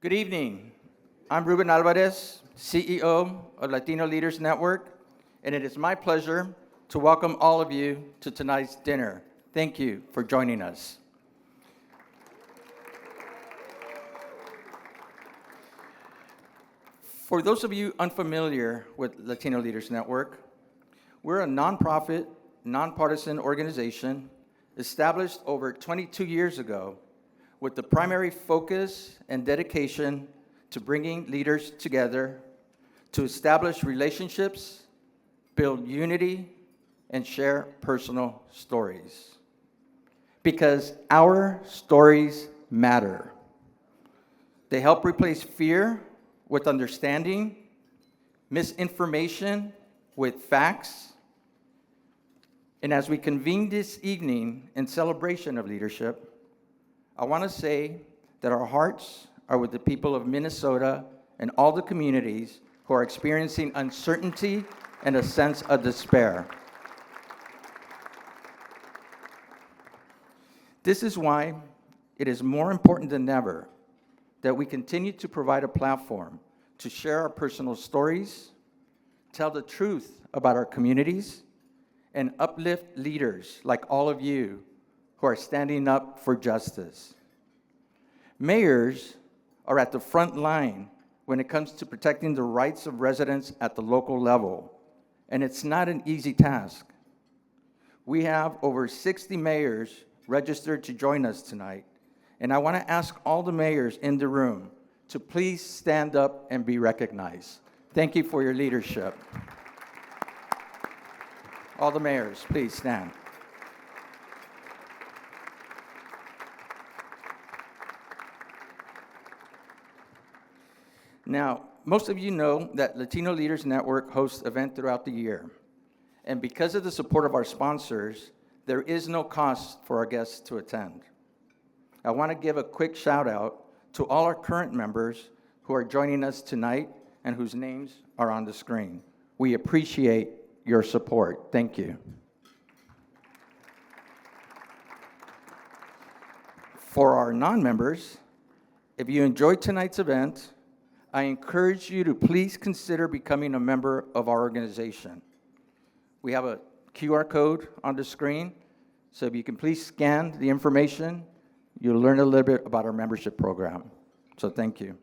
Good evening. I'm Ruben Alvarez, CEO of Latino Leaders Network, and it is my pleasure to welcome all of you to tonight's dinner. Thank you for joining us. For those of you unfamiliar with Latino Leaders Network, we're a nonprofit, nonpartisan organization established over 22 years ago with the primary focus and dedication to bringing leaders together to establish relationships, build unity, and share personal stories. Because our stories matter. They help replace fear with understanding, misinformation with facts. And as we convene this evening in celebration of leadership, I want to say that our hearts are with the people of Minnesota and all the communities who are experiencing uncertainty and a sense of despair. This is why it is more important than ever that we continue to provide a platform to share our personal stories, tell the truth about our communities, and uplift leaders like all of you who are standing up for justice. Mayors are at the front line when it comes to protecting the rights of residents at the local level, and it's not an easy task. We have over 60 mayors registered to join us tonight, and I want to ask all the mayors in the room to please stand up and be recognized. Thank you for your leadership. All the mayors, please stand. Now, most of you know that Latino Leaders Network hosts events throughout the year. And because of the support of our sponsors, there is no cost for our guests to attend. I want to give a quick shout out to all our current members who are joining us tonight and whose names are on the screen. We appreciate your support. Thank you. For our non-members, if you enjoyed tonight's event, I encourage you to please consider becoming a member of our organization. We have a QR code on the screen, so if you can please scan the information, you'll learn a little bit about our membership program. So thank you.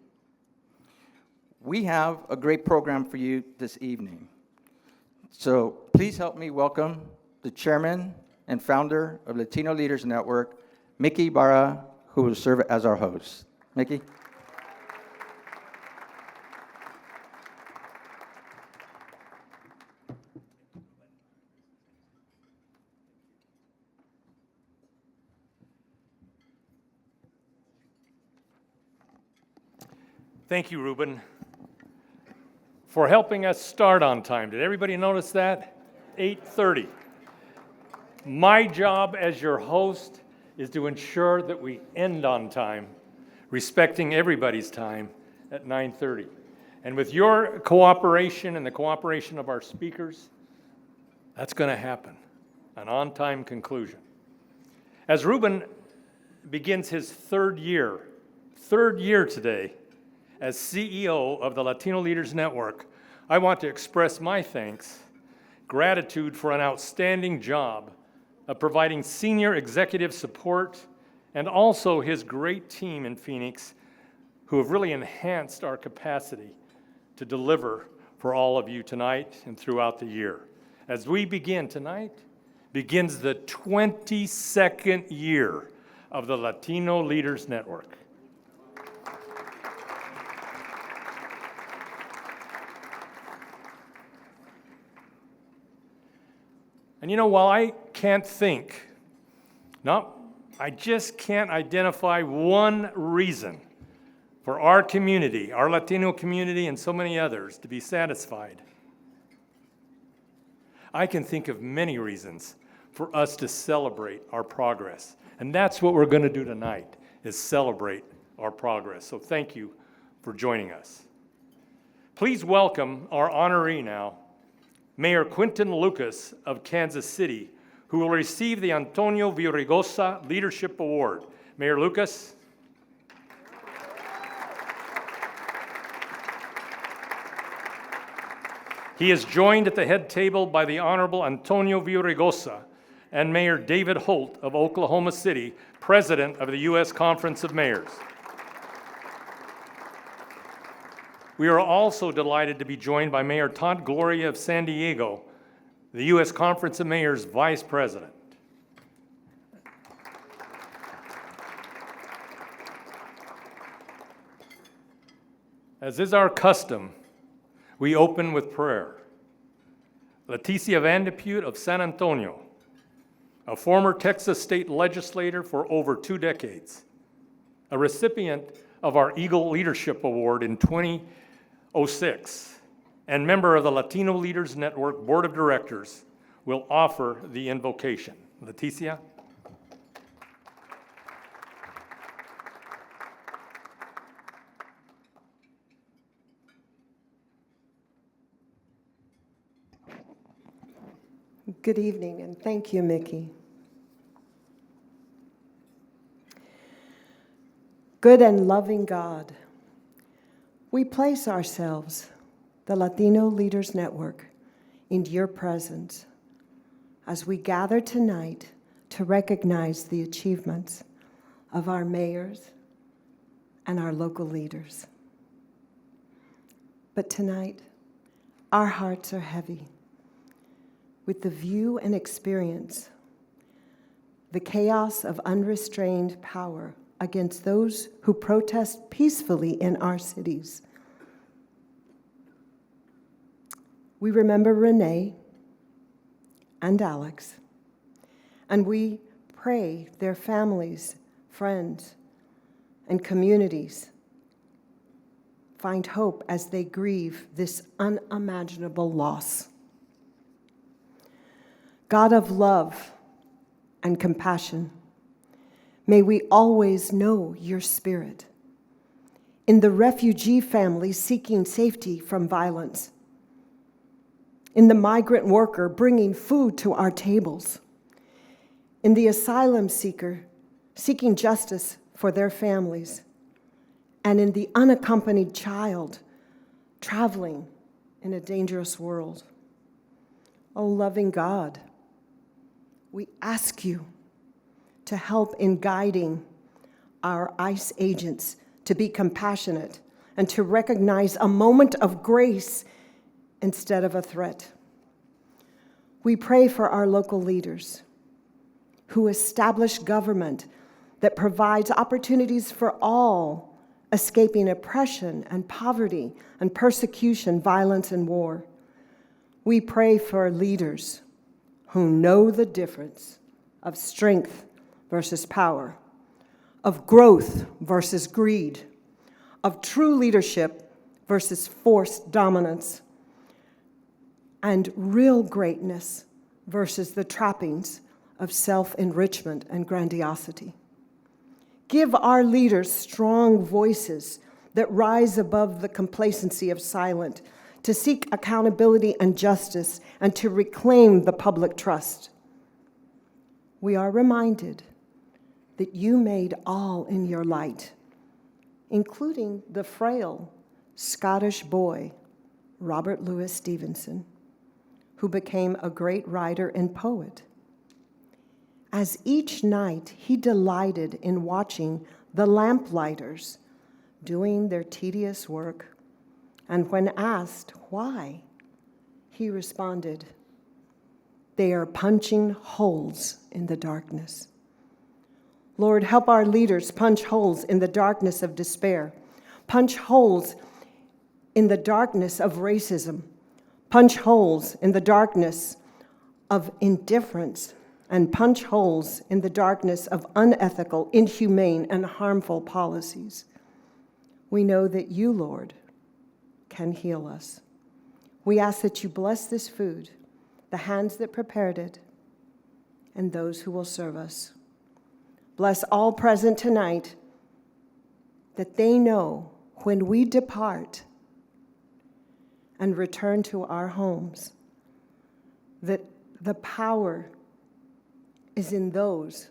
We have a great program for you this evening. So please help me welcome the chairman and founder of Latino Leaders Network, Mickey Ibarra, who will serve as our host. Mickey? Thank you, Ruben, for helping us start on time. Did everybody notice that? 8:30. My job as your host is to ensure that we end on time, respecting everybody's time at 9:30. And with your cooperation and the cooperation of our speakers, that's going to happen, an on-time conclusion. As Ruben begins his third year today, as CEO of the Latino Leaders Network, I want to express my thanks, gratitude for an outstanding job of providing senior executive support, and also his great team in Phoenix who have really enhanced our capacity to deliver for all of you tonight and throughout the year. As we begin tonight, begins the 22nd year of the Latino Leaders Network. And you know, while I just can't identify one reason for our community, our Latino community, and so many others to be satisfied, I can think of many reasons for us to celebrate our progress. And that's what we're going to do tonight, is celebrate our progress. So thank you for joining us. Please welcome our honoree now, Mayor Quinton Lucas of Kansas City, who will receive the Antonio Villaraigosa Leadership Award. Mayor Lucas. He is joined at the head table by the Honorable Antonio Villaraigosa and Mayor David Holt of Oklahoma City, President of the U.S. Conference of Mayors. We are also delighted to be joined by Mayor Todd Gloria of San Diego, the U.S. Conference of Mayors Vice President. As is our custom, we open with prayer. Leticia Vandepute of San Antonio, a former Texas state legislator for over 2 decades, a recipient of our Eagle Leadership Award in 2006, and member of the Latino Leaders Network Board of Directors, will offer the invocation. Leticia. Good evening, and thank you, Mickey. Good and loving God, we place ourselves, the Latino Leaders Network, in your presence as we gather tonight to recognize the achievements of our mayors and our local leaders. But tonight, our hearts are heavy with the view and experience, the chaos of unrestrained power against those who protest peacefully in our cities. We remember Renee and Alex, and we pray their families, friends, and communities find hope as they grieve this unimaginable loss. God of love and compassion, may we always know your spirit in the refugee family seeking safety from violence, in the migrant worker bringing food to our tables, in the asylum seeker seeking justice for their families, and in the unaccompanied child traveling in a dangerous world. O loving God, we ask you to help in guiding our ICE agents to be compassionate and to recognize a moment of grace instead of a threat. We pray for our local leaders who establish government that provides opportunities for all escaping oppression and poverty and persecution, violence, and war. We pray for leaders who know the difference of strength versus power, of growth versus greed, of true leadership versus forced dominance, and real greatness versus the trappings of self-enrichment and grandiosity. Give our leaders strong voices that rise above the complacency of silence, to seek accountability and justice, and to reclaim the public trust. We are reminded that you made all in your light, including the frail Scottish boy, Robert Louis Stevenson, who became a great writer and poet. As each night he delighted in watching the lamplighters doing their tedious work, and when asked why, he responded, "They are punching holes in the darkness." Lord, help our leaders punch holes in the darkness of despair, punch holes in the darkness of racism, punch holes in the darkness of indifference, and punch holes in the darkness of unethical, inhumane, and harmful policies. We know that you, Lord, can heal us. We ask that you bless this food, the hands that prepared it, and those who will serve us. Bless all present tonight, that they know when we depart and return to our homes, that the power is in those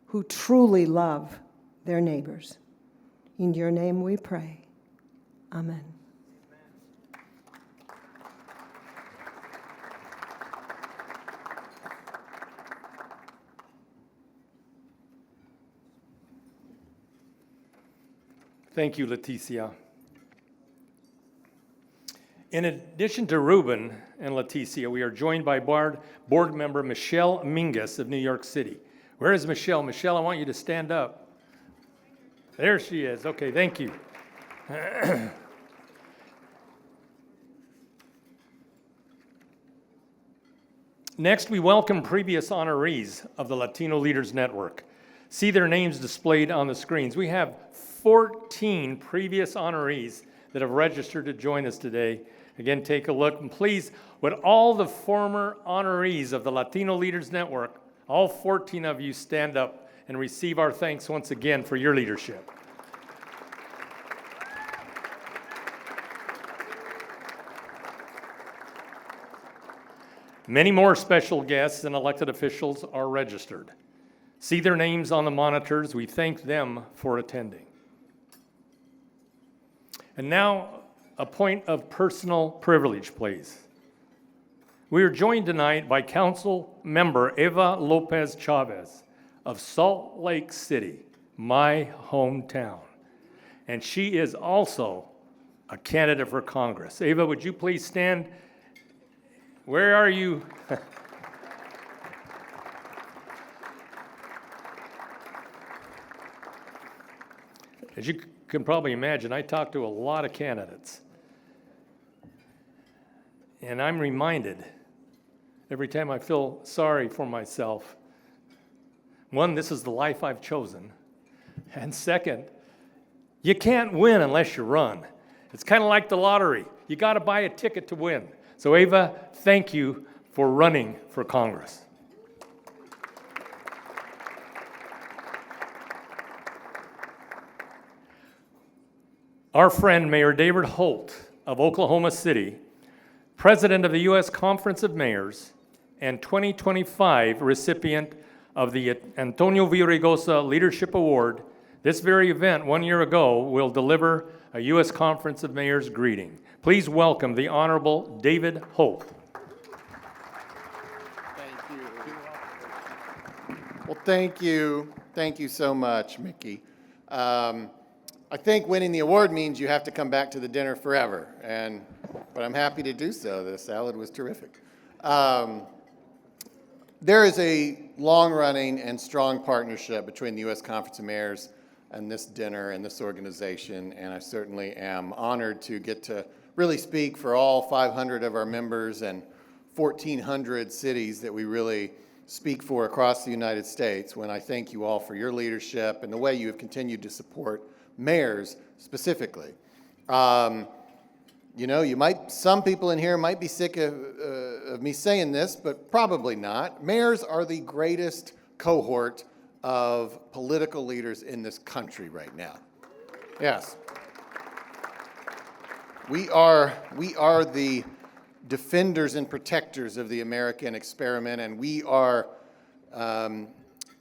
who truly love their neighbors. In your name we pray. Amen. Thank you, Leticia. In addition to Ruben and Leticia, we are joined by board member Michelle Mingus of New York City. Where is Michelle? Michelle, I want you to stand up. There she is. Okay, thank you. Next, we welcome previous honorees of the Latino Leaders Network. See their names displayed on the screens. We have 14 previous honorees that have registered to join us today. Again, take a look. And please, would all the former honorees of the Latino Leaders Network, all 14 of you, stand up and receive our thanks once again for your leadership. Many more special guests and elected officials are registered. See their names on the monitors. We thank them for attending. And now, a point of personal privilege, please. We are joined tonight by Council Member Eva Lopez Chavez of Salt Lake City, my hometown. And she is also a candidate for Congress. Eva, would you please stand? Where are you? As you can probably imagine, I talk to a lot of candidates. And I'm reminded every time I feel sorry for myself, one, this is the life I've chosen. And second, you can't win unless you run. It's kind of like the lottery. You got to buy a ticket to win. So Eva, thank you for running for Congress. Our friend Mayor David Holt of Oklahoma City, President of the U.S. Conference of Mayors, and 2025 recipient of the Antonio Villaraigosa Leadership Award, this very event 1 year ago will deliver a U.S. Conference of Mayors greeting. Please welcome the Honorable David Holt. Thank you. Well, thank you. Thank you so much, Mickey. I think winning the award means you have to come back to the dinner forever, but I'm happy to do so. The salad was terrific. There is a long-running and strong partnership between the U.S. Conference of Mayors and this dinner and this organization, and I certainly am honored to get to really speak for all 500 of our members and 1,400 cities that we really speak for across the United States, when I thank you all for your leadership and the way you have continued to support mayors specifically. You know, some people in here might be sick of me saying this, but probably not. Mayors are the greatest cohort of political leaders in this country right now. Yes. We are the defenders and protectors of the American experiment, and we are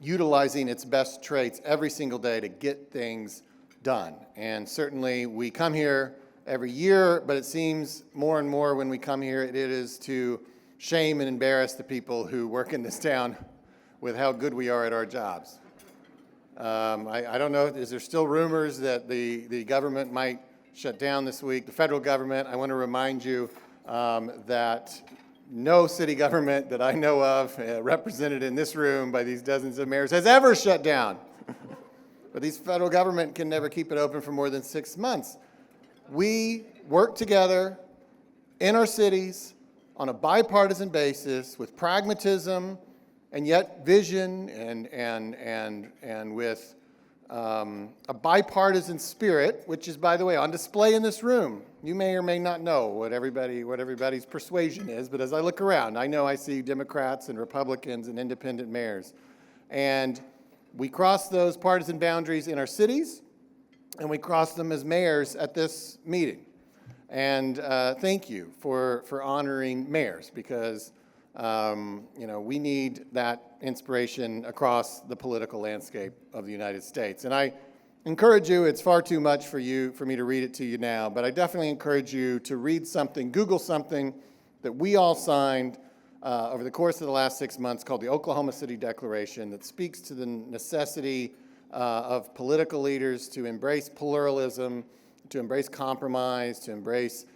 utilizing its best traits every single day to get things done. And certainly we come here every year, but it seems more and more when we come here, it is to shame and embarrass the people who work in this town with how good we are at our jobs. I don't know, is there still rumors that the government might shut down this week? The federal government, I want to remind you that no city government that I know of represented in this room by these dozens of mayors has ever shut down. But these federal government can never keep it open for more than 6 months. We work together in our cities on a bipartisan basis with pragmatism and yet vision and with a bipartisan spirit, which is, by the way, on display in this room. You may or may not know what everybody's persuasion is, but as I look around, I know I see Democrats and Republicans and independent mayors. And we cross those partisan boundaries in our cities, and we cross them as mayors at this meeting. And thank you for honoring mayors, because we need that inspiration across the political landscape of the United States. And I encourage you, it's far too much for me to read it to you now, but I definitely encourage you to read something, Google something that we all signed over the course of the last 6 months called the Oklahoma City Declaration, that speaks to the necessity of political leaders to embrace pluralism, to embrace compromise, to embrace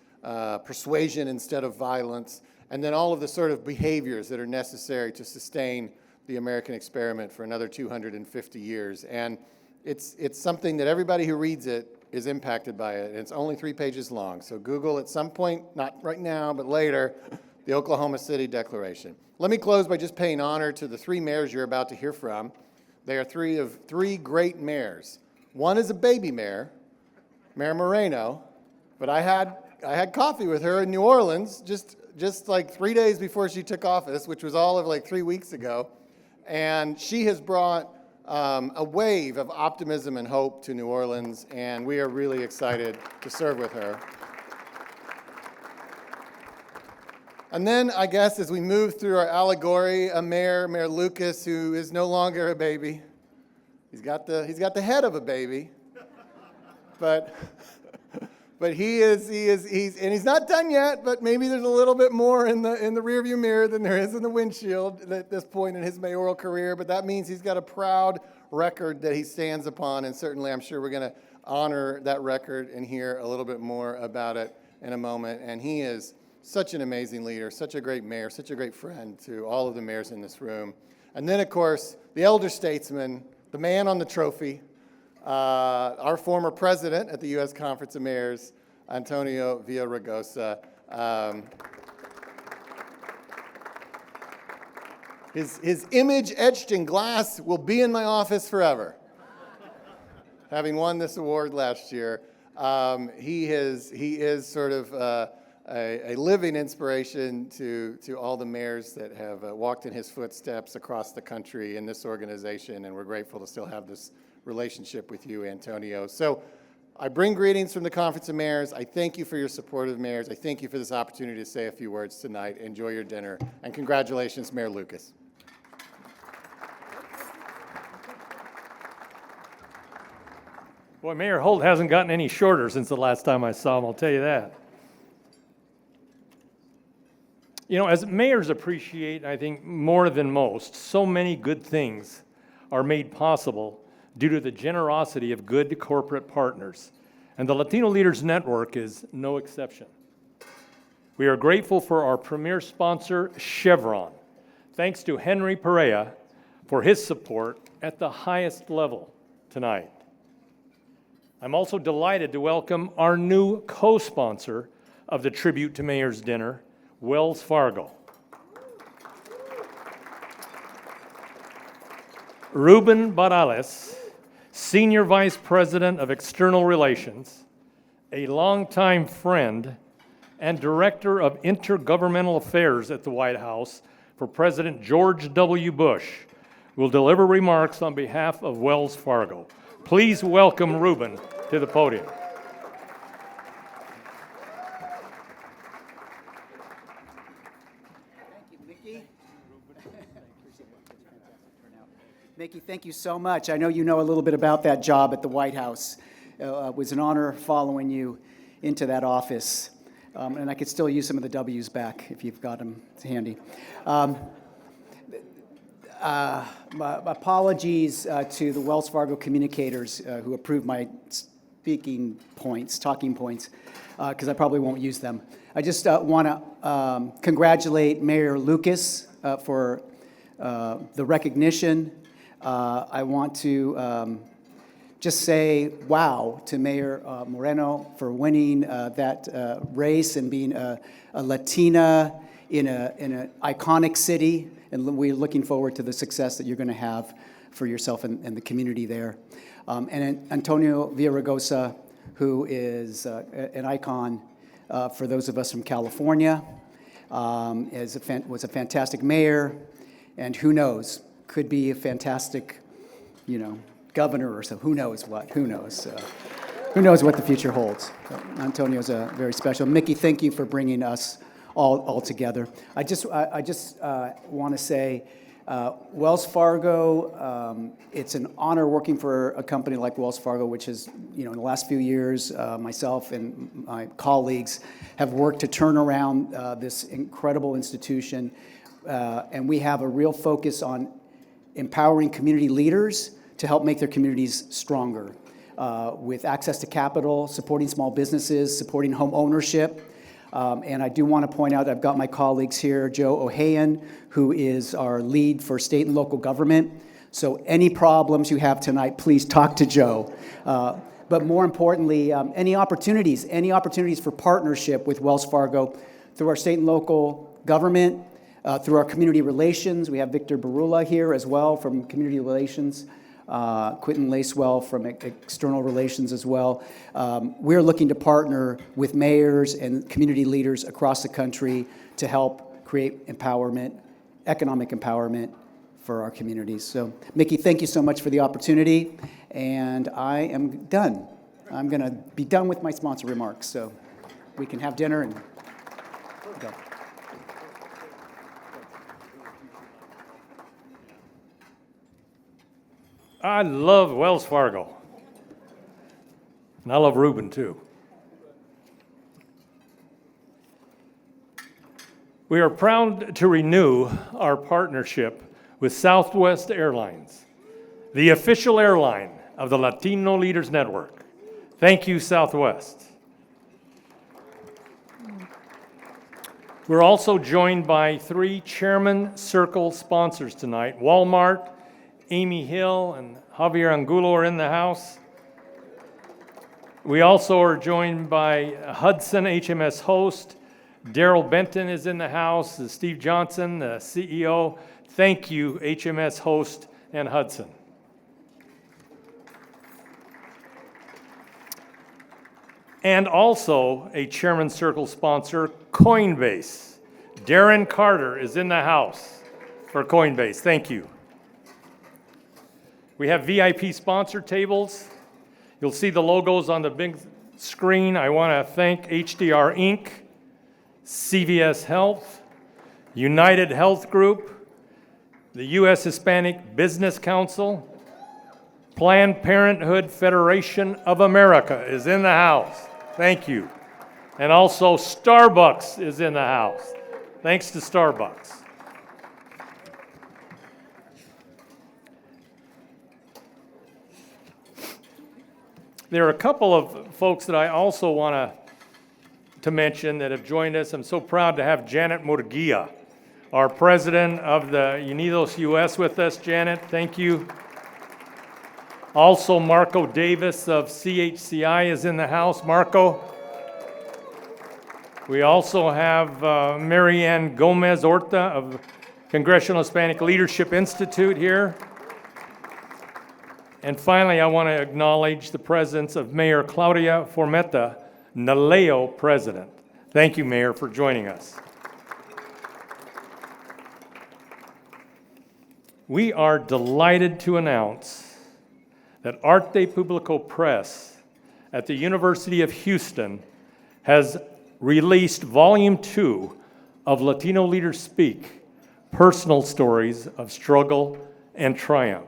persuasion instead of violence, and then all of the sort of behaviors that are necessary to sustain the American experiment for another 250 years. And it's something that everybody who reads it is impacted by it. And it's only 3 pages long. So Google at some point, not right now, but later, the Oklahoma City Declaration. Let me close by just paying honor to the 3 mayors you're about to hear from. They are 3 of 3 great mayors. One is a baby mayor, Mayor Moreno, but I had coffee with her in New Orleans just like 3 days before she took office, which was all of like 3 weeks ago. And she has brought a wave of optimism and hope to New Orleans, and we are really excited to serve with her. And then, I guess, as we move through our allegory, Mayor Lucas, who is no longer a baby. He's got the head of a baby, but he's not done yet. But maybe there's a little bit more in the rearview mirror than there is in the windshield at this point in his mayoral career. But that means he's got a proud record that he stands upon, and certainly, I'm sure we're going to honor that record and hear a little bit more about it in a moment. And he is such an amazing leader, such a great mayor, such a great friend to all of the mayors in this room. And then, of course, the elder statesman, the man on the trophy, our former president at the U.S. Conference of Mayors, Antonio Villaraigosa. His image etched in glass will be in my office forever. Having won this award last year, he is sort of a living inspiration to all the mayors that have walked in his footsteps across the country in this organization, and we're grateful to still have this relationship with you, Antonio. So I bring greetings from the Conference of Mayors. I thank you for your support of mayors. I thank you for this opportunity to say a few words tonight. Enjoy your dinner, and congratulations, Mayor Lucas. Boy, Mayor Holt hasn't gotten any shorter since the last time I saw him, I'll tell you that. You know, as mayors appreciate, I think, more than most, so many good things are made possible due to the generosity of good corporate partners. And the Latino Leaders Network is no exception. We are grateful for our premier sponsor, Chevron. Thanks to Henry Perea for his support at the highest level tonight. I'm also delighted to welcome our new co-sponsor of the Tribute to Mayors Dinner, Wells Fargo. Ruben Barales, Senior Vice President of External Relations, a longtime friend and Director of Intergovernmental Affairs at the White House for President George W. Bush, will deliver remarks on behalf of Wells Fargo. Please welcome Ruben to the podium. Mickey, thank you so much. I know you know a little bit about that job at the White House. It was an honor following you into that office. And I could still use some of the W's back if you've got them handy. My apologies to the Wells Fargo communicators who approved my talking points, because I probably won't use them. I just want to congratulate Mayor Lucas for the recognition. I want to just say wow to Mayor Moreno for winning that race and being a Latina in an iconic city. And we're looking forward to the success that you're going to have for yourself and the community there. And Antonio Villaraigosa, who is an icon for those of us from California, was a fantastic mayor, and who knows, could be a fantastic, governor or so. Who knows what? Who knows? Who knows what the future holds? So Antonio's very special. Mickey, thank you for bringing us all together. I just want to say, Wells Fargo, it's an honor working for a company like Wells Fargo, which is, in the last few years, myself and my colleagues have worked to turn around this incredible institution. And we have a real focus on empowering community leaders to help make their communities stronger with access to capital, supporting small businesses, supporting home ownership. And I do want to point out, I've got my colleagues here, Joe Ohayan, who is our lead for state and local government. So any problems you have tonight, please talk to Joe. But more importantly, any opportunities for partnership with Wells Fargo through our state and local government, through our community relations. We have Victor Barula here as well from community relations, Quentin Lacewell from external relations as well. We're looking to partner with mayors and community leaders across the country to help create empowerment, economic empowerment for our communities. So, Mickey, thank you so much for the opportunity, and I am done. I'm going to be done with my sponsor remarks, so we can have dinner and go. I love Wells Fargo. And I love Ruben too. We are proud to renew our partnership with Southwest Airlines, the official airline of the Latino Leaders Network. Thank you, Southwest. We're also joined by 3 Chairman Circle sponsors tonight. Walmart, Amy Hill, and Javier Angulo are in the house. We also are joined by Hudson HMS host. Daryl Benton is in the house. Steve Johnson, the CEO. Thank you, HMS host and Hudson. And also a Chairman Circle sponsor, Coinbase. Darren Carter is in the house for Coinbase. Thank you. We have VIP sponsor tables. You'll see the logos on the big screen. I want to thank HDR Inc., CVS Health, United Health Group, the U.S. Hispanic Business Council, Planned Parenthood Federation of America is in the house. Thank you. And also Starbucks is in the house. Thanks to Starbucks. There are a couple of folks that I also want to mention that have joined us. I'm so proud to have Janet Murguia, our president of the Unidos US with us. Janet, thank you. Also, Marco Davis of CHCI is in the house. Marco. We also have Marianne Gomez Orta of Congressional Hispanic Leadership Institute here. And finally, I want to acknowledge the presence of Mayor Claudia Formetta, NALEO president. Thank you, Mayor, for joining us. We are delighted to announce that Arte Publico Press at the University of Houston has released Volume 2 of Latino Leaders Speak, Personal Stories of Struggle and Triumph,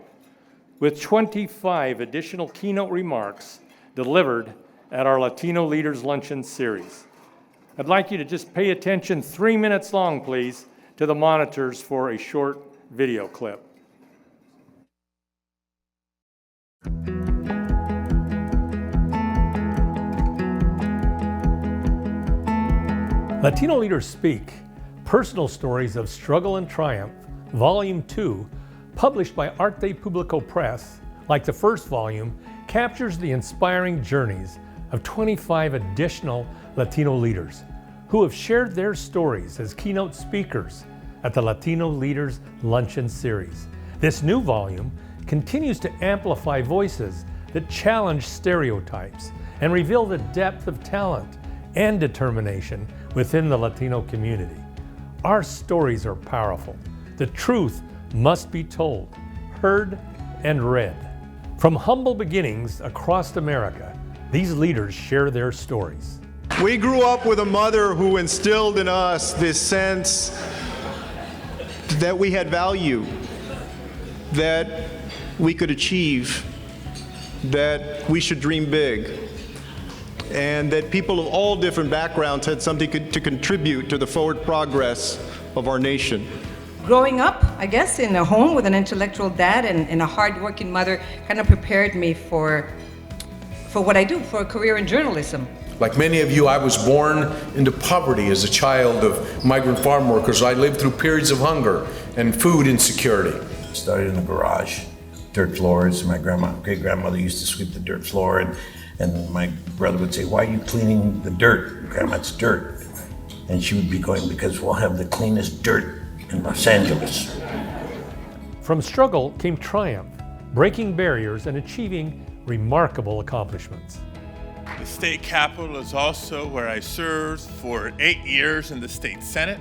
with 25 additional keynote remarks delivered at our Latino Leaders Luncheon series. I'd like you to just pay attention 3 minutes long, please, to the monitors for a short video clip. Latino Leaders Speak, Personal Stories of Struggle and Triumph, Volume 2, published by Arte Publico Press, like the first volume, captures the inspiring journeys of 25 additional Latino leaders who have shared their stories as keynote speakers at the Latino Leaders Luncheon Series. This new volume continues to amplify voices that challenge stereotypes and reveal the depth of talent and determination within the Latino community. Our stories are powerful. The truth must be told, heard, and read. From humble beginnings across America, these leaders share their stories. We grew up with a mother who instilled in us this sense that we had value, that we could achieve, that we should dream big, and that people of all different backgrounds had something to contribute to the forward progress of our nation. growing up, I guess, in a home with an intellectual dad and a hardworking mother kind of prepared me for what I do, for a career in journalism. Like many of you, I was born into poverty as a child of migrant farm workers. I lived through periods of hunger and food insecurity. Started in the garage, dirt floors. My great-grandmother used to sweep the dirt floor, and my brother would say, "Why are you cleaning the dirt? Grandma, it's dirt." And she would be going, "Because we'll have the cleanest dirt in Los Angeles." From struggle came triumph, breaking barriers and achieving remarkable accomplishments. The state capitol is also where I served for 8 years in the state senate,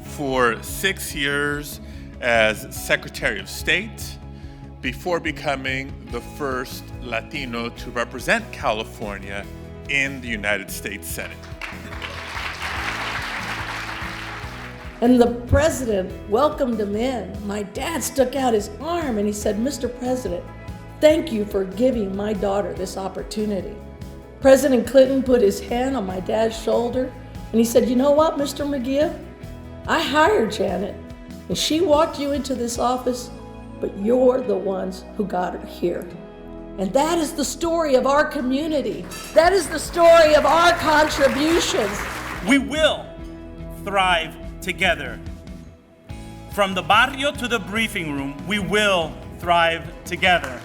for 6 years as Secretary of State, before becoming the first Latino to represent California in the United States Senate. And the president welcomed him in. My dad stuck out his arm and he said, "Mr. President, thank you for giving my daughter this opportunity." President Clinton put his hand on my dad's shoulder and he said, "You know what, Mr. Mejia? I hired Janet and she walked you into this office, but you're the ones who got her here." And that is the story of our community. That is the story of our contributions. We will thrive together. From the barrio to the briefing room, we will thrive together.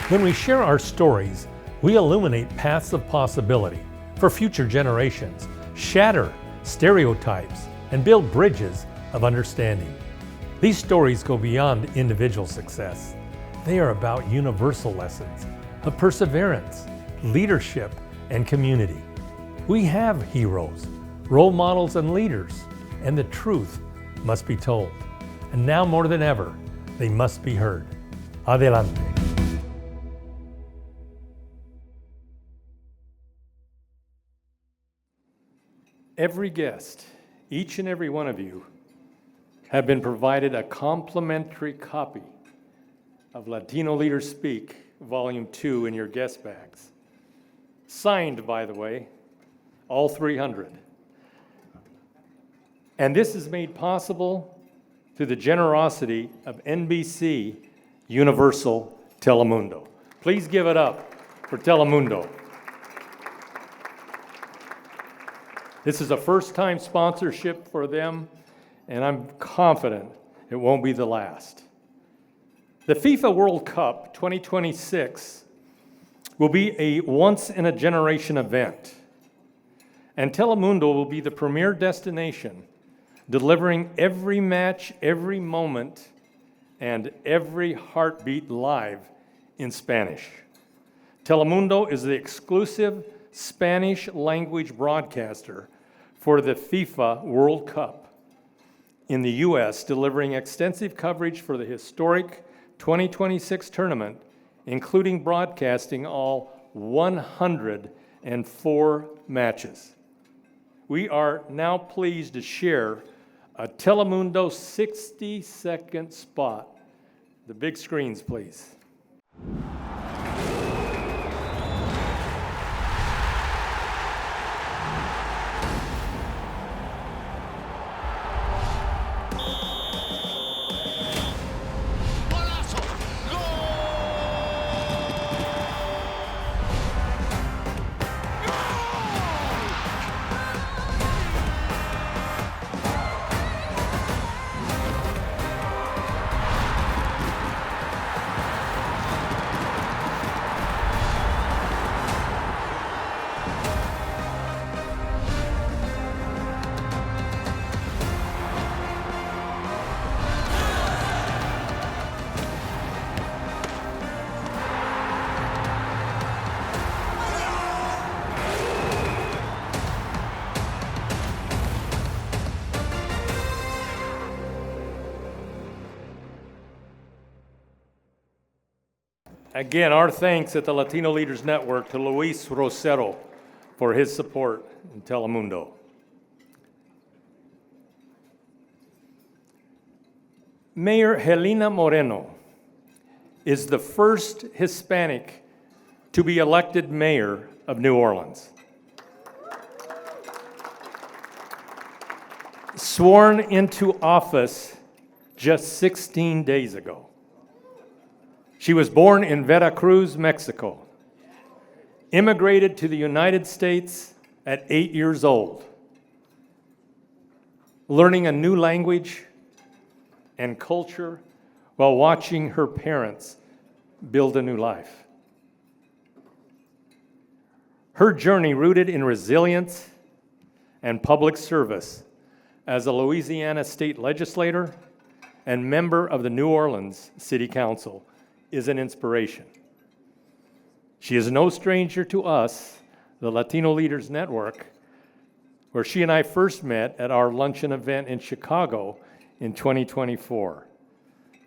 When we share our stories, we illuminate paths of possibility for future generations, shatter stereotypes, and build bridges of understanding. These stories go beyond individual success. They are about universal lessons of perseverance, leadership, and community. We have heroes, role models, and leaders, and the truth must be told. And now more than ever, they must be heard. Adelante. Every guest, each and every one of you, have been provided a complimentary copy of Latino Leaders Speak, Volume 2 in your guest bags. Signed, by the way, all 300. And this is made possible through the generosity of NBC Universal Telemundo. Please give it up for Telemundo. This is a first-time sponsorship for them, and I'm confident it won't be the last. The FIFA World Cup 2026 will be a once-in-a-generation event, and Telemundo will be the premier destination, delivering every match, every moment, and every heartbeat live in Spanish. Telemundo is the exclusive Spanish language broadcaster for the FIFA World Cup in the U.S., delivering extensive coverage for the historic 2026 tournament, including broadcasting all 104 matches. We are now pleased to share a Telemundo 60-second spot. The big screens, please. Again, our thanks at the Latino Leaders Network to Luis Rosero for his support in Telemundo. Mayor Helena Moreno is the first Hispanic to be elected mayor of New Orleans. sworn into office just 16 days ago. She was born in Veracruz, Mexico, immigrated to the United States at 8 years old, learning a new language and culture while watching her parents build a new life. Her journey, rooted in resilience and public service as a Louisiana state legislator and member of the New Orleans City Council, is an inspiration. She is no stranger to us, the Latino Leaders Network, where she and I first met at our luncheon event in Chicago in 2024.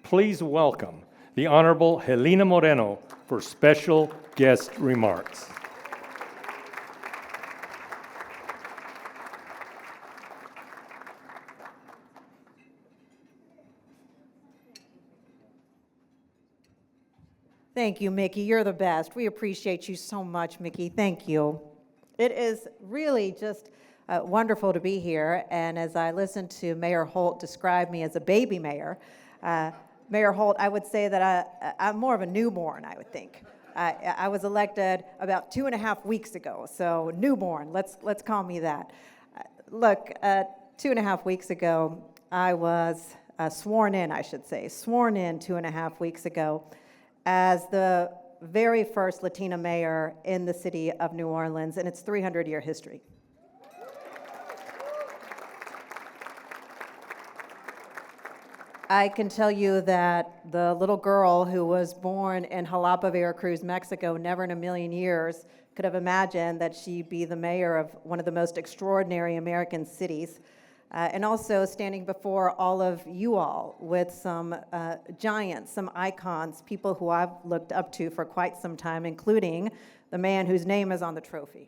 Please welcome the Honorable Helena Moreno for special guest remarks. Thank you, Mickey. You're the best. We appreciate you so much, Mickey. Thank you. It is really just wonderful to be here. And as I listened to Mayor Holt describe me as a baby mayor, Mayor Holt, I would say that I'm more of a newborn, I would think. I was elected about 2.5 weeks ago, so newborn, let's call me that. Look, 2.5 weeks ago, I was sworn in 2.5 weeks ago as the very first Latina mayor in the city of New Orleans in its 300-year history. I can tell you that the little girl who was born in Jalapa, Veracruz, Mexico, never in a million years could have imagined that she'd be the mayor of one of the most extraordinary American cities. And also standing before all of you all with some giants, some icons, people who I've looked up to for quite some time, including the man whose name is on the trophy.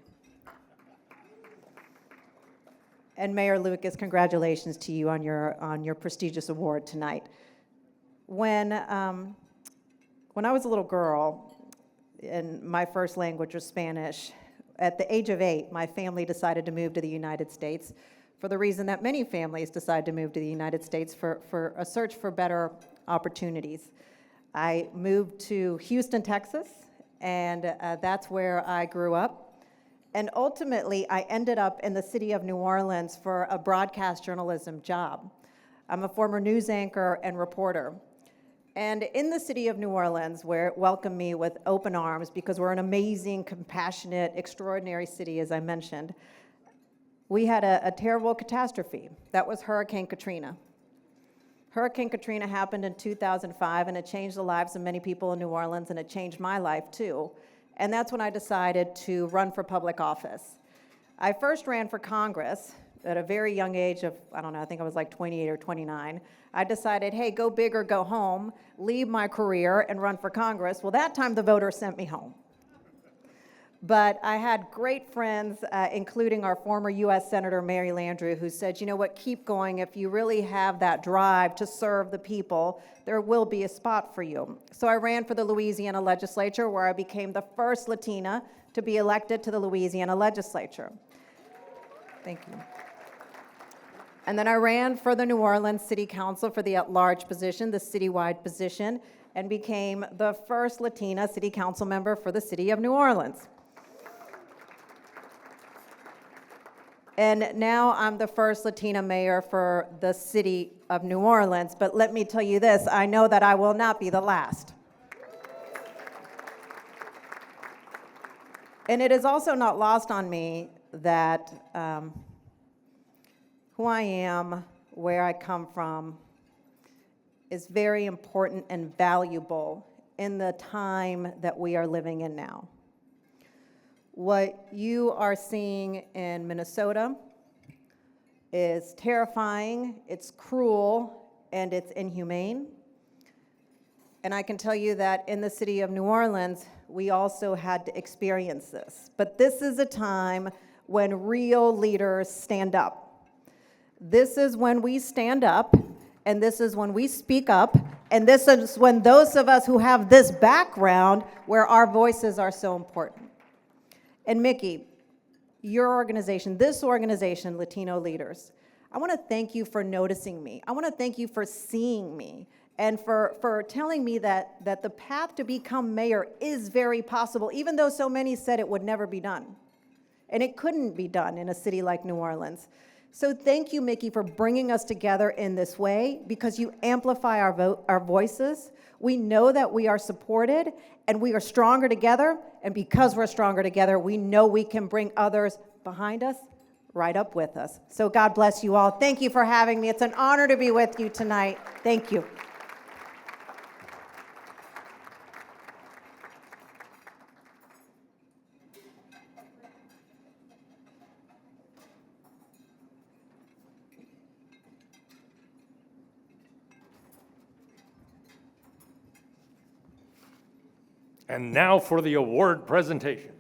And Mayor Lucas, congratulations to you on your prestigious award tonight. When I was a little girl, and my first language was Spanish, at the age of 8, my family decided to move to the United States for the reason that many families decide to move to the United States for a search for better opportunities. I moved to Houston, Texas, and that's where I grew up. And ultimately, I ended up in the city of New Orleans for a broadcast journalism job. I'm a former news anchor and reporter. And in the city of New Orleans, where it welcomed me with open arms because we're an amazing, compassionate, extraordinary city, as I mentioned, we had a terrible catastrophe. That was Hurricane Katrina. Hurricane Katrina happened in 2005, and it changed the lives of many people in New Orleans, and it changed my life too. And that's when I decided to run for public office. I first ran for Congress at a very young age of, I don't know, I think I was like 28 or 29. I decided, hey, go big or go home, leave my career and run for Congress. Well, that time the voters sent me home. But I had great friends, including our former US Senator Mary Landrieu, who said, you know what, keep going. If you really have that drive to serve the people, there will be a spot for you. So I ran for the Louisiana legislature, where I became the first Latina to be elected to the Louisiana legislature. Thank you. And then I ran for the New Orleans City Council for the at-large position, the citywide position, and became the first Latina city council member for the city of New Orleans. And now I'm the first Latina mayor for the city of New Orleans. But let me tell you this, I know that I will not be the last. And it is also not lost on me that who I am, where I come from, is very important and valuable in the time that we are living in now. What you are seeing in Minnesota is terrifying, it's cruel, and it's inhumane. And I can tell you that in the city of New Orleans, we also had to experience this. But this is a time when real leaders stand up. This is when we stand up, and this is when we speak up, and this is when those of us who have this background, where our voices are so important. And Mickey, your organization, this organization, Latino Leaders, I want to thank you for noticing me. I want to thank you for seeing me and for telling me that the path to become mayor is very possible, even though so many said it would never be done. And it couldn't be done in a city like New Orleans. So thank you, Mickey, for bringing us together in this way, because you amplify our voices. We know that we are supported and we are stronger together. And because we're stronger together, we know we can bring others behind us right up with us. So God bless you all. Thank you for having me. It's an honor to be with you tonight. Thank you. And now for the award presentation.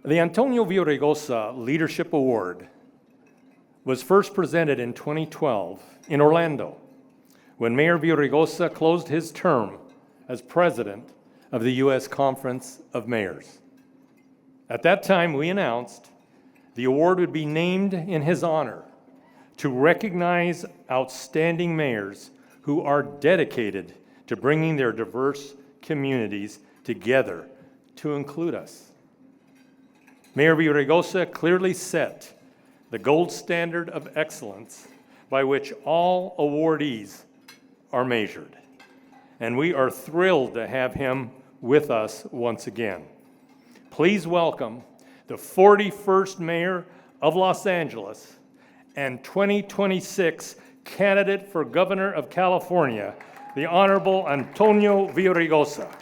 The Antonio Villaraigosa Leadership Award was first presented in 2012 in Orlando when Mayor Villaraigosa closed his term as president of the U.S. Conference of Mayors. At that time, we announced the award would be named in his honor to recognize outstanding mayors who are dedicated to bringing their diverse communities together to include us. Mayor Villaraigosa clearly set the gold standard of excellence by which all awardees are measured. And we are thrilled to have him with us once again. Please welcome the 41st Mayor of Los Angeles and 2026 candidate for Governor of California, the Honorable Antonio Villaraigosa.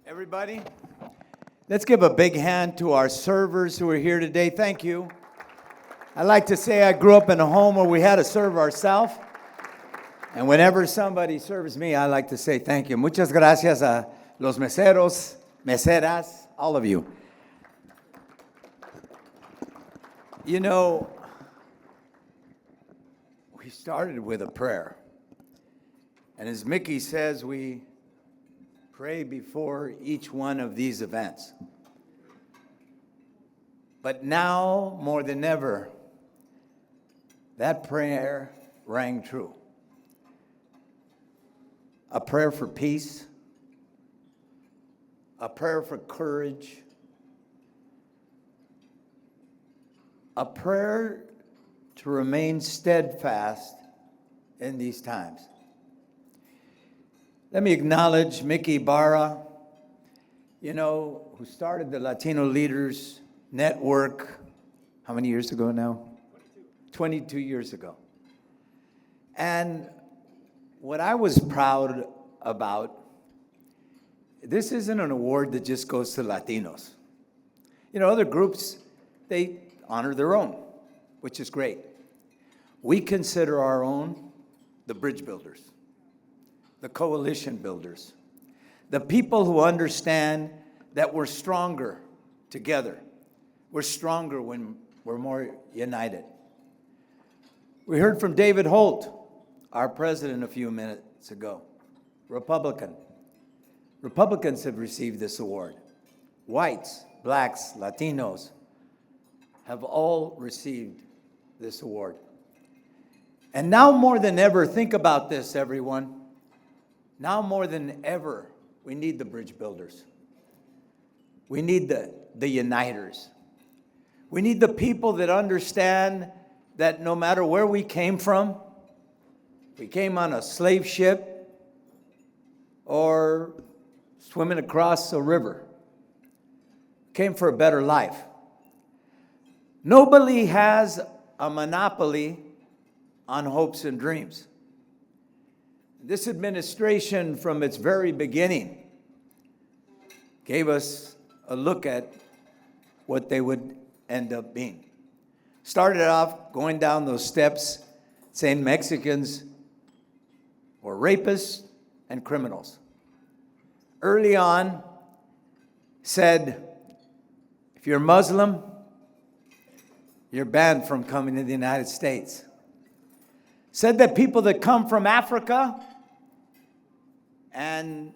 Everybody, let's give a big hand to our servers who are here today. Thank you. I like to say I grew up in a home where we had to serve ourselves. And whenever somebody serves me, I like to say thank you. Muchas gracias a los meseros, meseras, all of you. You know, we started with a prayer. And as Mickey says, we pray before each one of these events. But now, more than ever, that prayer rang true. A prayer for peace, a prayer for courage, a prayer to remain steadfast in these times. Let me acknowledge Mickey Barra, who started the Latino Leaders Network, how many years ago now? 22 years ago. And what I was proud about, this isn't an award that just goes to Latinos. Other groups, they honor their own, which is great. We consider our own the bridge builders, the coalition builders, the people who understand that we're stronger together. We're stronger when we're more united. We heard from David Holt, our president, a few minutes ago, Republican. Republicans have received this award. Whites, blacks, Latinos have all received this award. And now more than ever, think about this, everyone. Now more than ever, we need the bridge builders. We need the uniters. We need the people that understand that no matter where we came from, we came on a slave ship or swimming across a river, came for a better life. Nobody has a monopoly on hopes and dreams. This administration, from its very beginning, gave us a look at what they would end up being. Started off going down those steps saying Mexicans were rapists and criminals. Early on, said, if you're Muslim, you're banned from coming to the United States. Said that people that come from Africa and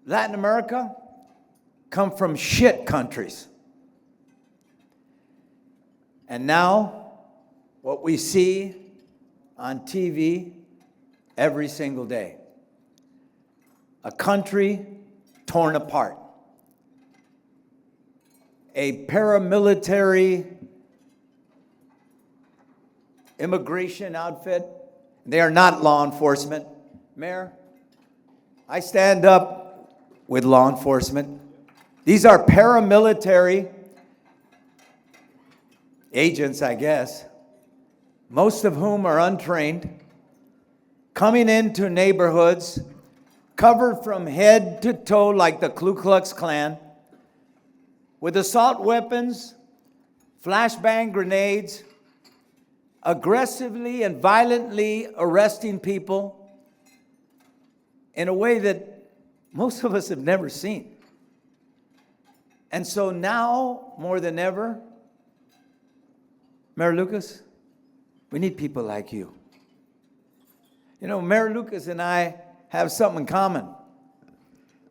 Latin America come from shit countries. And now, what we see on TV every single day, a country torn apart, a paramilitary immigration outfit. They are not law enforcement. Mayor, I stand up with law enforcement. These are paramilitary agents, I guess, most of whom are untrained, coming into neighborhoods, covered from head to toe like the Ku Klux Klan, with assault weapons, flashbang grenades, aggressively and violently arresting people in a way that most of us have never seen. And so now, more than ever, Mayor Lucas, we need people like you. You know, Mayor Lucas and I have something in common.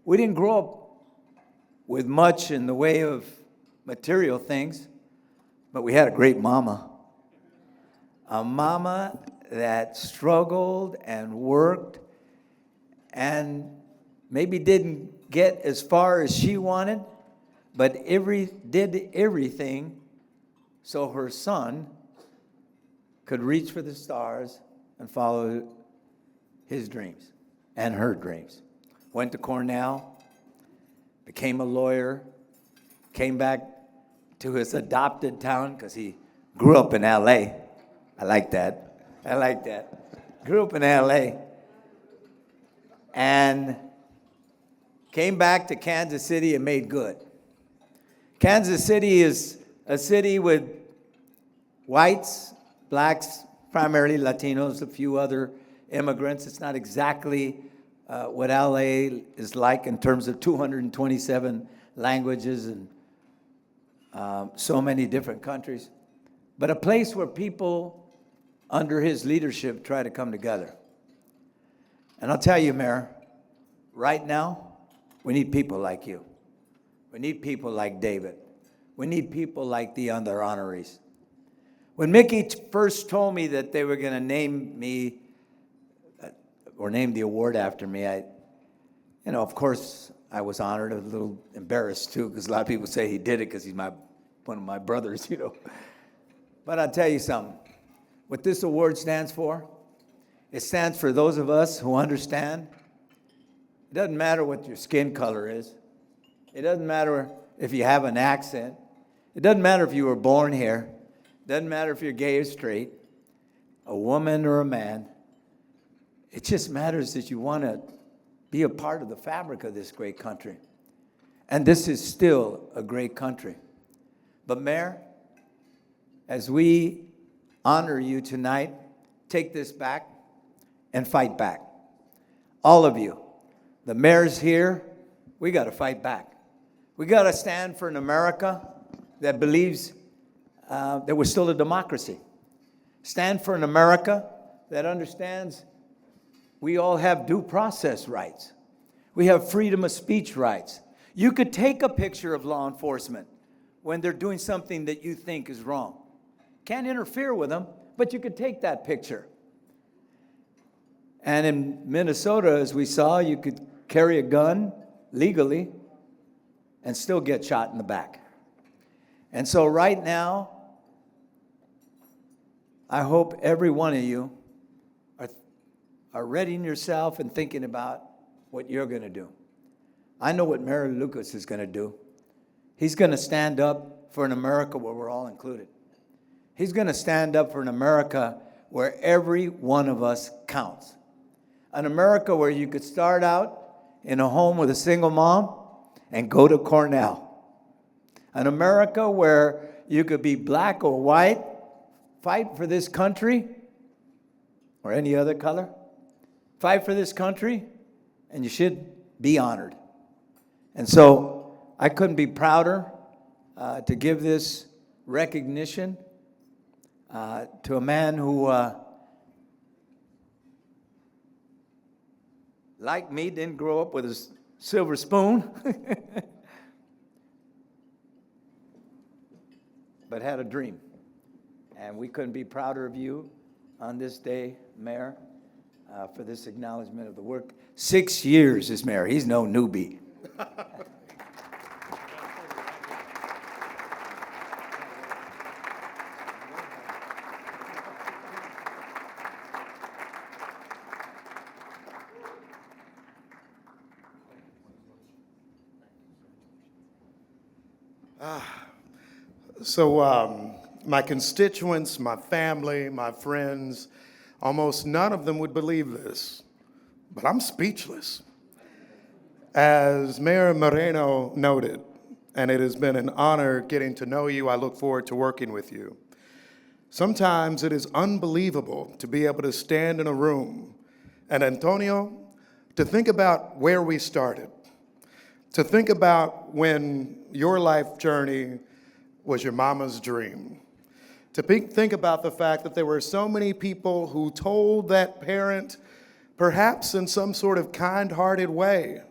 We didn't grow up with much in the way of material things, but we had a great mama. A mama that struggled and worked and maybe didn't get as far as she wanted, but did everything so her son could reach for the stars and follow his dreams and her dreams. Went to Cornell, became a lawyer, came back to his adopted town because he grew up in LA. I like that. I like that. Grew up in LA. And came back to Kansas City and made good. Kansas City is a city with whites, blacks, primarily Latinos, a few other immigrants. It's not exactly what LA is like in terms of 227 languages and so many different countries. But a place where people under his leadership try to come together. And I'll tell you, Mayor, right now, we need people like you. We need people like David. We need people like the other honorees. When Mickey first told me that they were going to name me, or name the award after me, of course, I was honored, a little embarrassed too, because a lot of people say he did it because he's one of my brothers, But I'll tell you something. What this award stands for, it stands for those of us who understand. It doesn't matter what your skin color is. It doesn't matter if you have an accent. It doesn't matter if you were born here. It doesn't matter if you're gay or straight, a woman or a man. It just matters that you want to be a part of the fabric of this great country. And this is still a great country. But Mayor, as we honor you tonight, take this back and fight back. All of you, the mayors here, we got to fight back. We got to stand for an America that believes that we're still a democracy. Stand for an America that understands we all have due process rights. We have freedom of speech rights. You could take a picture of law enforcement when they're doing something that you think is wrong. Can't interfere with them, but you could take that picture. And in Minnesota, as we saw, you could carry a gun legally and still get shot in the back. And so right now, I hope every one of you are readying yourself and thinking about what you're going to do. I know what Mayor Lucas is going to do. He's going to stand up for an America where we're all included. He's going to stand up for an America where every one of us counts. An America where you could start out in a home with a single mom and go to Cornell. An America where you could be black or white, fight for this country, or any other color. Fight for this country, and you should be honored. And so I couldn't be prouder to give this recognition to a man who, like me, didn't grow up with a silver spoon, but had a dream. And we couldn't be prouder of you on this day, Mayor, for this acknowledgement of the work. 6 years as mayor. He's no newbie. So my constituents, my family, my friends, almost none of them would believe this, but I'm speechless. As Mayor Moreno noted, and it has been an honor getting to know you, I look forward to working with you. Sometimes it is unbelievable to be able to stand in a room and, Antonio, to think about where we started, to think about when your life journey was your mama's dream, to think about the fact that there were so many people who told that parent, perhaps in some sort of kind-hearted way,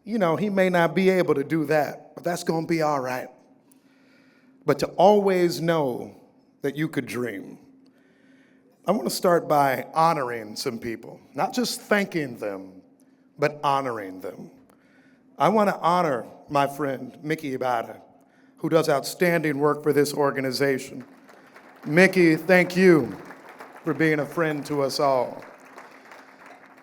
you know, he may not be able to do that, but that's going to be all right. But to always know that you could dream. I want to start by honoring some people, not just thanking them, but honoring them. I want to honor my friend, Mickey Ibarra, who does outstanding work for this organization. Mickey, thank you for being a friend to us all.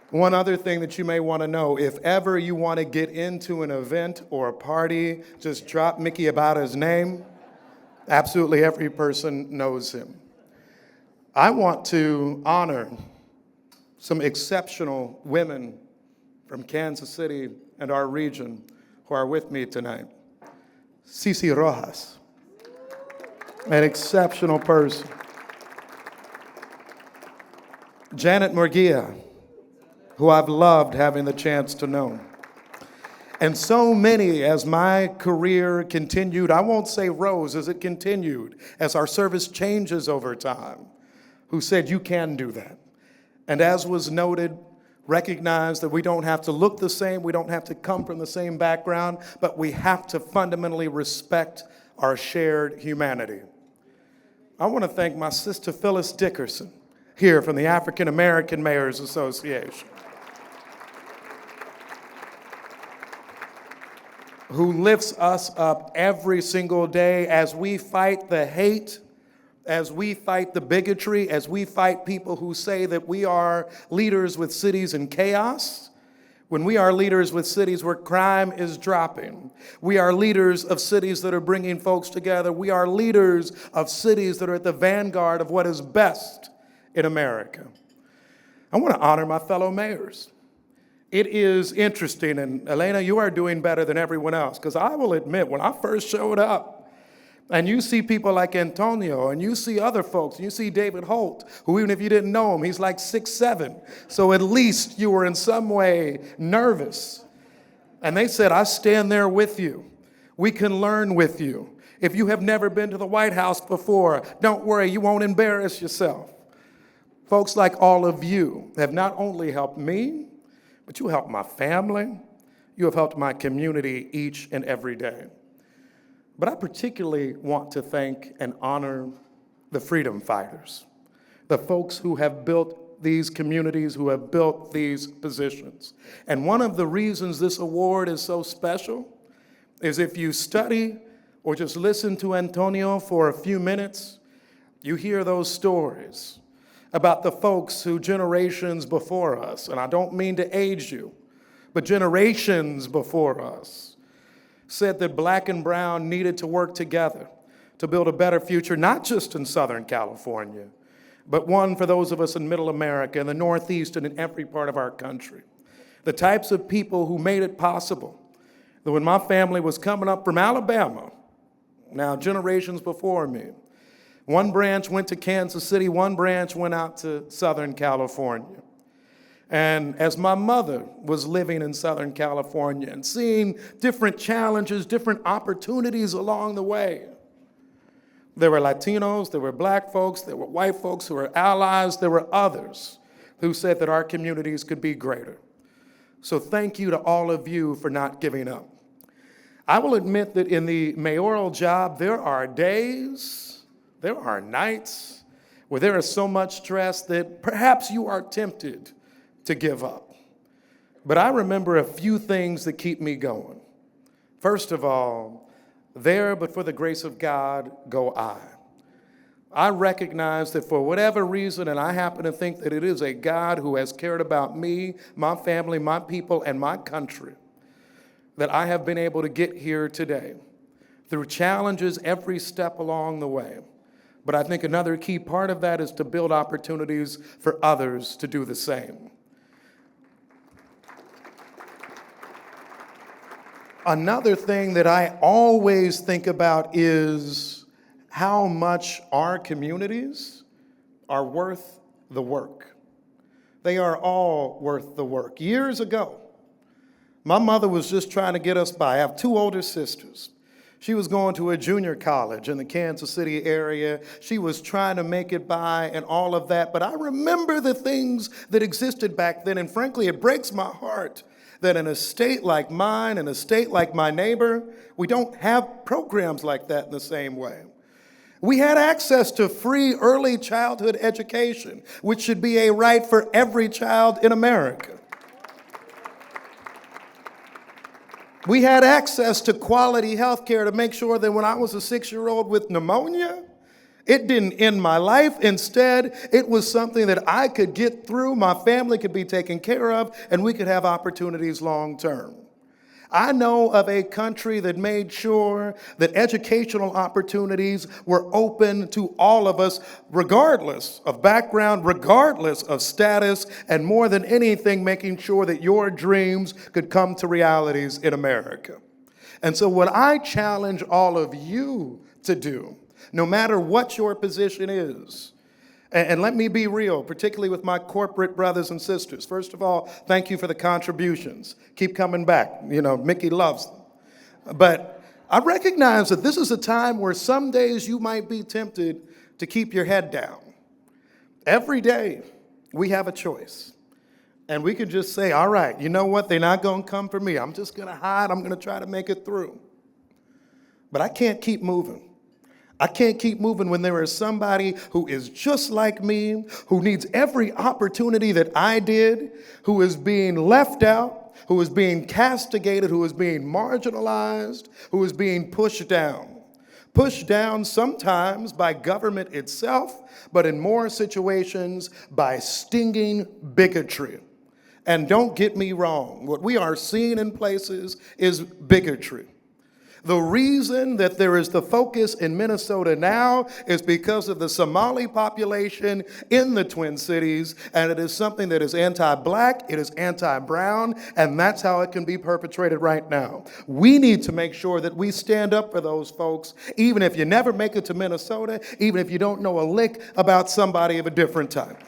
One other thing that you may want to know, if ever you want to get into an event or a party, just drop Mickey Ibarra's name. Absolutely every person knows him. I want to honor some exceptional women from Kansas City and our region who are with me tonight. Cici Rojas, an exceptional person. Janet Murguia, who I've loved having the chance to know. And so many, as my career continued, I won't say rose, as it continued, as our service changes over time, who said, you can do that. And as was noted, recognize that we don't have to look the same, we don't have to come from the same background, but we have to fundamentally respect our shared humanity. I want to thank my sister Phyllis Dickerson, here from the African American Mayors Association, who lifts us up every single day as we fight the hate, as we fight the bigotry, as we fight people who say that we are leaders with cities in chaos, when we are leaders with cities where crime is dropping. We are leaders of cities that are bringing folks together. We are leaders of cities that are at the vanguard of what is best in America. I want to honor my fellow mayors. It is interesting, and Elena, you are doing better than everyone else, because I will admit, when I first showed up, and you see people like Antonio, and you see other folks, and you see David Holt, who even if you didn't know him, he's like 6'7". So at least you were in some way nervous. And they said, I stand there with you. We can learn with you. If you have never been to the White House before, don't worry, you won't embarrass yourself. Folks like all of you have not only helped me, but you helped my family. You have helped my community each and every day. But I particularly want to thank and honor the freedom fighters, the folks who have built these communities, who have built these positions. And one of the reasons this award is so special is if you study or just listen to Antonio for a few minutes, you hear those stories about the folks who generations before us, and I don't mean to age you, but generations before us, said that black and brown needed to work together to build a better future, not just in Southern California, but one for those of us in Middle America, in the Northeast, and in every part of our country. The types of people who made it possible that when my family was coming up from Alabama, now generations before me, one branch went to Kansas City, one branch went out to Southern California. And as my mother was living in Southern California and seeing different challenges, different opportunities along the way, There were Latinos, there were black folks, there were white folks who were allies, there were others who said that our communities could be greater. So thank you to all of you for not giving up. I will admit that in the mayoral job, there are days, there are nights where there is so much stress that perhaps you are tempted to give up. But I remember a few things that keep me going. First of all, there but for the grace of God go I. I recognize that for whatever reason, and I happen to think that it is a God who has cared about me, my family, my people, and my country, that I have been able to get here today through challenges every step along the way. But I think another key part of that is to build opportunities for others to do the same. Another thing that I always think about is how much our communities are worth the work. They are all worth the work. Years ago, my mother was just trying to get us by. I have two older sisters. She was going to a junior college in the Kansas City area. She was trying to make it by and all of that. But I remember the things that existed back then, and frankly, it breaks my heart that in a state like mine, in a state like my neighbor, we don't have programs like that in the same way. We had access to free early childhood education, which should be a right for every child in America. We had access to quality health care to make sure that when I was a 6-year-old with pneumonia, it didn't end my life. Instead, it was something that I could get through, my family could be taken care of, and we could have opportunities long term. I know of a country that made sure that educational opportunities were open to all of us, regardless of background, regardless of status, and more than anything, making sure that your dreams could come to realities in America. And so what I challenge all of you to do, no matter what your position is, and let me be real, particularly with my corporate brothers and sisters. First of all, thank you for the contributions. Keep coming back. You know, Mickey loves them. But I recognize that this is a time where some days you might be tempted to keep your head down. Every day we have a choice. And we can just say, all right, you know what? They're not going to come for me. I'm just going to hide. I'm going to try to make it through. But I can't keep moving. I can't keep moving when there is somebody who is just like me, who needs every opportunity that I did, who is being left out, who is being castigated, who is being marginalized, who is being pushed down. Pushed down sometimes by government itself, but in more situations by stinging bigotry. And don't get me wrong, what we are seeing in places is bigotry. The reason that there is the focus in Minnesota now is because of the Somali population in the Twin Cities, and it is something that is anti-black, it is anti-brown, and that's how it can be perpetrated right now. We need to make sure that we stand up for those folks, even if you never make it to Minnesota, even if you don't know a lick about somebody of a different type.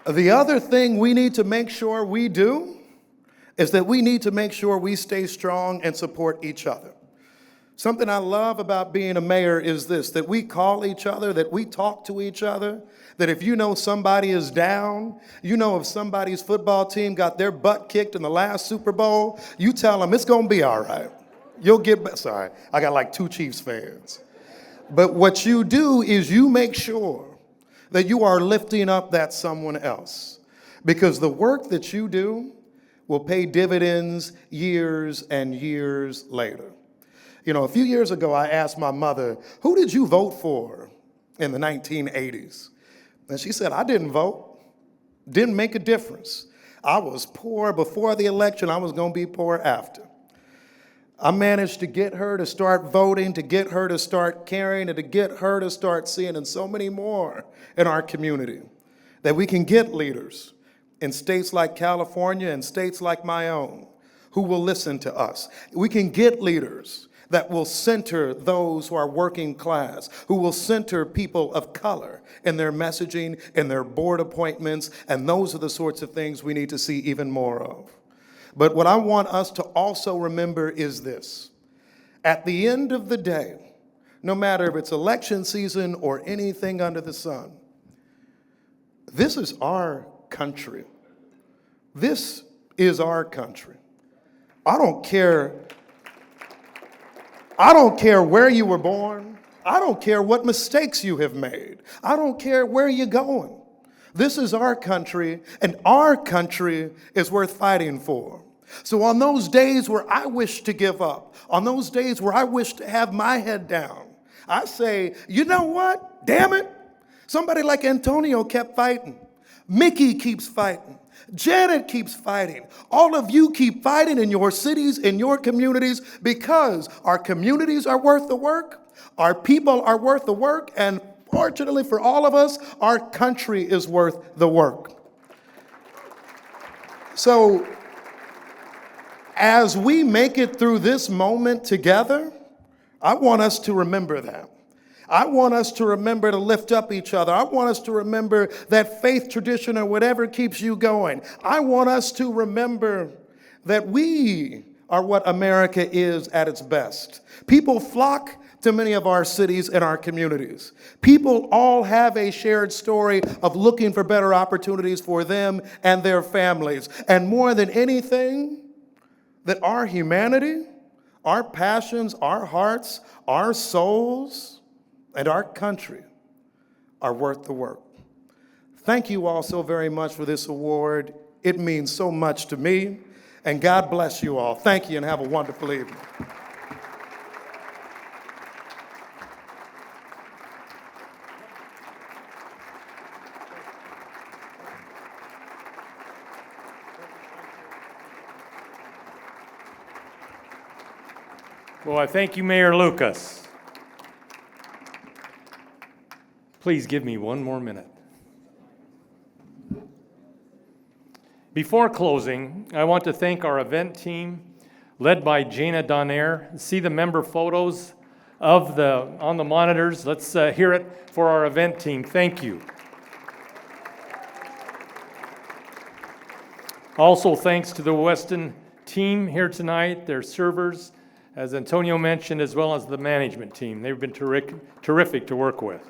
The other thing we need to make sure we do is that we need to make sure we stay strong and support each other. Something I love about being a mayor is this, that we call each other, that we talk to each other, that if you know somebody is down, you know if somebody's football team got their butt kicked in the last Super Bowl, you tell them it's going to be all right. You'll get back. Sorry, I got like 2 Chiefs fans. But what you do is you make sure that you are lifting up that someone else. Because the work that you do will pay dividends years and years later. You know, a few years ago, I asked my mother, who did you vote for in the 1980s? And she said, I didn't vote. Didn't make a difference. I was poor before the election. I was going to be poor after. I managed to get her to start voting, to get her to start caring, and to get her to start seeing, and so many more in our community, that we can get leaders in states like California and states like my own who will listen to us. We can get leaders that will center those who are working class, who will center people of color in their messaging, in their board appointments, and those are the sorts of things we need to see even more of. But what I want us to also remember is this. At the end of the day, no matter if it's election season or anything under the sun, this is our country. This is our country. I don't care where you were born. I don't care what mistakes you have made. I don't care where you're going. This is our country, and our country is worth fighting for. So on those days where I wish to give up, on those days where I wish to have my head down, I say, you know what? Damn it. Somebody like Antonio kept fighting. Mickey keeps fighting. Janet keeps fighting. All of you keep fighting in your cities, in your communities, because our communities are worth the work, our people are worth the work, and fortunately for all of us, our country is worth the work. So, as we make it through this moment together, I want us to remember that. I want us to remember to lift up each other. I want us to remember that faith tradition or whatever keeps you going. I want us to remember that we are what America is at its best. People flock to many of our cities and our communities. People all have a shared story of looking for better opportunities for them and their families. And more than anything, that our humanity, our passions, our hearts, our souls, and our country are worth the work. Thank you all so very much for this award. It means so much to me, and God bless you all. Thank you, and have a wonderful evening. Well, I thank you, Mayor Lucas. Please give me one more minute. Before closing, I want to thank our event team, led by Jana Donaire. See the member photos on the monitors. Let's hear it for our event team. Thank you. Also, thanks to the Weston team here tonight, their servers, as Antonio mentioned, as well as the management team. They've been terrific to work with.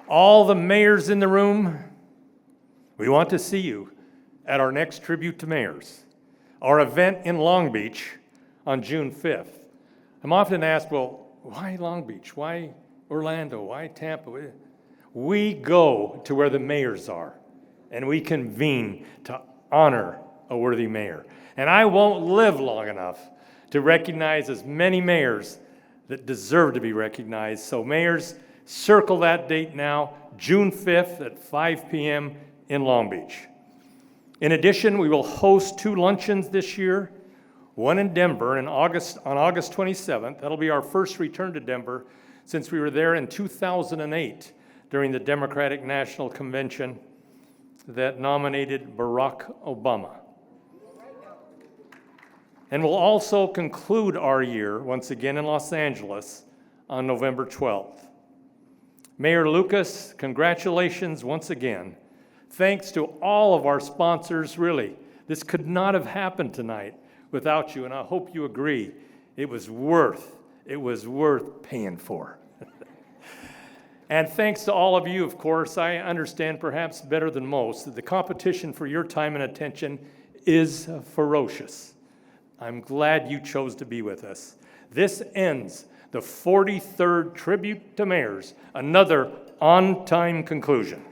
All the mayors in the room, we want to see you at our next Tribute to Mayors, our event in Long Beach on June 5th. I'm often asked, well, why Long Beach? Why Orlando? Why Tampa? We go to where the mayors are, and we convene to honor a worthy mayor. And I won't live long enough to recognize as many mayors that deserve to be recognized. So mayors, circle that date now, June 5th at 5 p.m. in Long Beach. In addition, we will host 2 luncheons this year, one in Denver on August 27th. That'll be our first return to Denver since we were there in 2008 during the Democratic National Convention that nominated Barack Obama. And we'll also conclude our year once again in Los Angeles on November 12th. Mayor Lucas, congratulations once again. Thanks to all of our sponsors, really. This could not have happened tonight without you, and I hope you agree. It was worth paying for. And thanks to all of you, of course. I understand perhaps better than most that the competition for your time and attention is ferocious. I'm glad you chose to be with us. This ends the 43rd Tribute to Mayors, another on-time conclusion.